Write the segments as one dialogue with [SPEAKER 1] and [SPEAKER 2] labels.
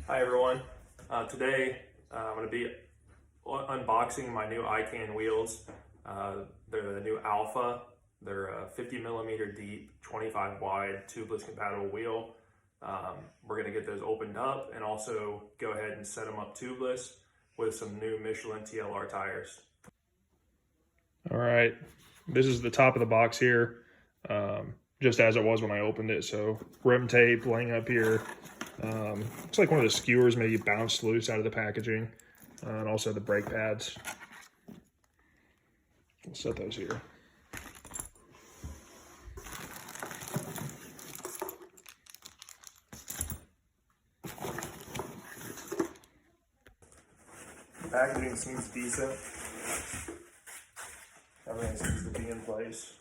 [SPEAKER 1] Hi everyone. Today I'm going to be unboxing my new Ican wheels. They're the new Alpha. They're a 50 millimeter deep, 25 wide, tubeless compatible wheel. We're going to get those opened up and also go ahead and set them up tubeless with some new Michelin TLR tires. All right, this is the top of the box here, just as it was when I opened it. So rim tape laying up here. Looks like one of the skewers maybe bounced loose out of the packaging, and also the brake pads. We'll set those here. The packaging seems decent. Everything seems to be in place.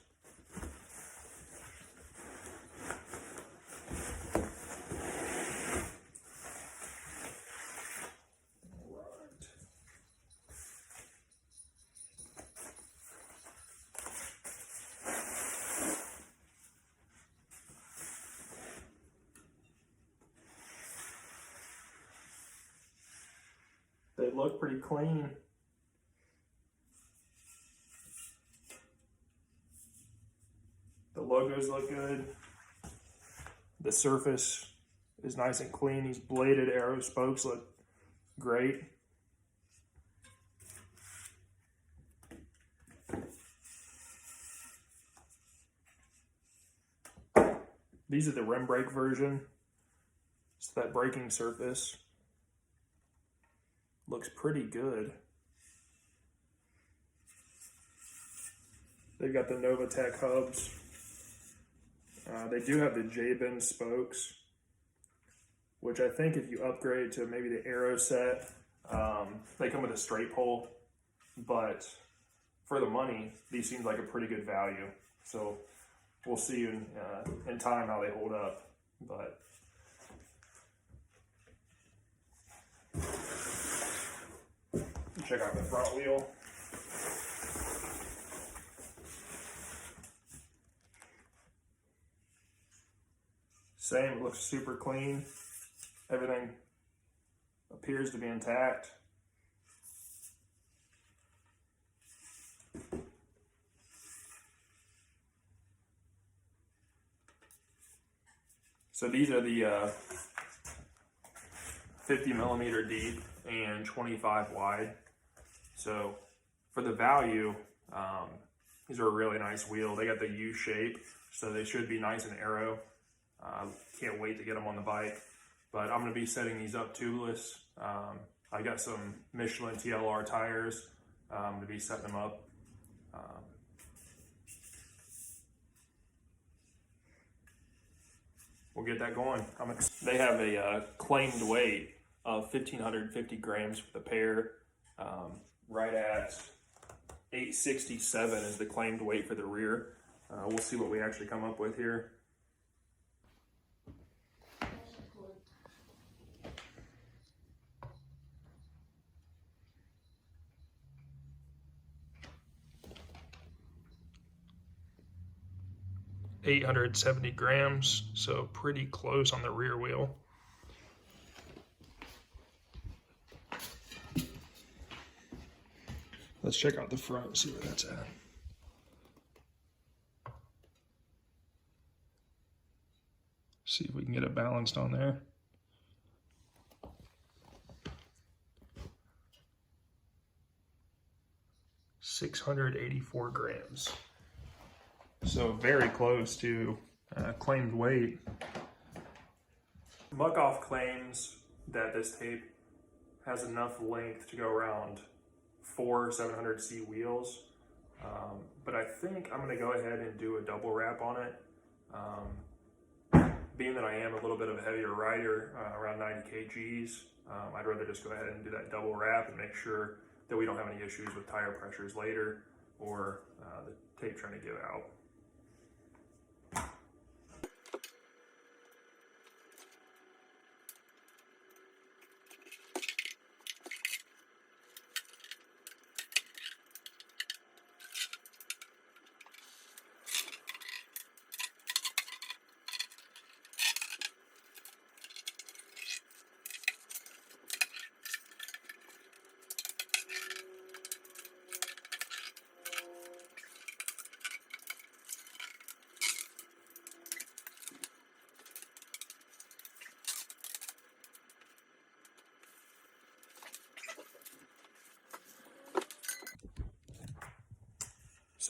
[SPEAKER 1] They look pretty clean. The logos look good. The surface is nice and clean. These bladed arrow spokes look great. These are the rim brake version. So that braking surface looks pretty good. They've got the Novatech hubs. They do have the J-bend spokes, which I think if you upgrade to maybe the Aero set, they come with a straight pole, but for the money, these seem like a pretty good value. So we'll see in time how they hold up, but check out the front wheel. Same, it looks super clean. Everything appears to be intact. So these are the 50 millimeter deep and 25 wide. So for the value, these are a really nice wheel. They got the U shape, so they should be nice and aero. Can't wait to get them on the bike, but I'm going to be setting these up tubeless. I got some Michelin TLR tires to be setting them up. We'll get that going. They have a claimed weight of 1,550 grams for the pair, right at 867 is the claimed weight for the rear. We'll see what we actually come up with here. $870 grams, so pretty close on the rear wheel. Let's check out the front, see where that's at. See if we can get it balanced on there. $684 grams. So very close to claimed weight. Muck-Off claims that this tape has enough length to go around 4 700C wheels, but I think I'm going to go ahead and do a double wrap on it. Being that I am a little bit of a heavier rider, around 90 kgs, I'd rather just go ahead and do that double wrap and make sure that we don't have any issues with tire pressures later or the tape trying to give out.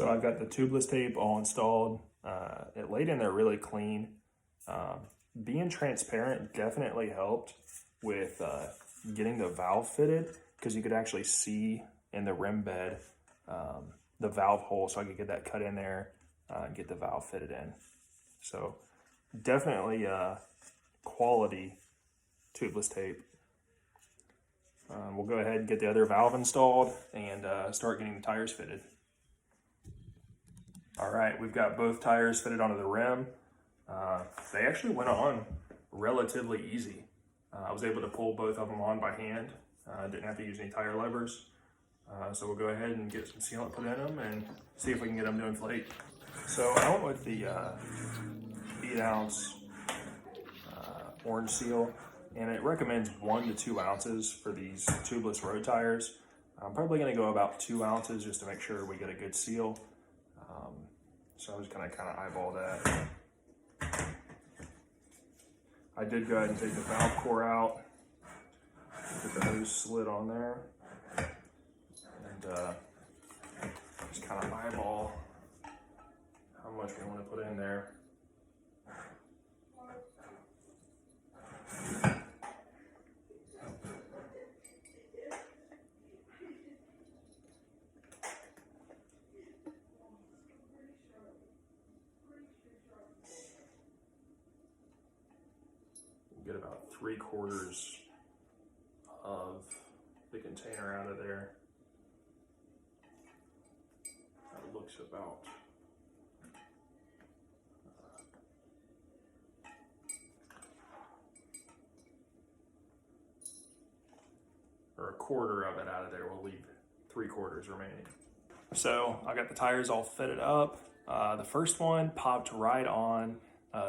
[SPEAKER 1] So I've got the tubeless tape all installed. It laid in there really clean. Being transparent definitely helped with getting the valve fitted, because you could actually see in the rim bed the valve hole, so I could get that cut in there and get the valve fitted in. So definitely quality tubeless tape. We'll go ahead and get the other valve installed and start getting the tires fitted. All right, we've got both tires fitted onto the rim. They actually went on relatively easy. I was able to pull both of them on by hand. Didn't have to use any tire levers. So we'll go ahead and get some sealant put in them and see if we can get them to inflate. So I went with the 8-ounce orange seal, and it recommends 1 to 2 ounces for these tubeless road tires. I'm probably going to go about 2 ounces just to make sure we get a good seal. So I'm just going to kind of eyeball that. I did go ahead and take the valve core out, get the hose slid on there, and just kind of eyeball how much we want to put in there. Get about 3/4 of the container out of there. That looks about or 1/4 of it out of there. We'll leave 3/4 remaining. So I got the tires all fitted up. The first one popped right on.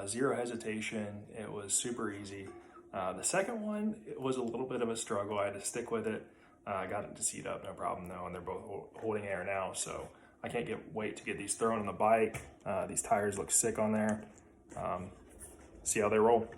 [SPEAKER 1] Zero hesitation. It was super easy. The second one, it was a little bit of a struggle. I had to stick with it. I got it to seat up, no problem though, and they're both holding air now, so I can't wait to get these thrown on the bike. These tires look sick on there. See how they roll.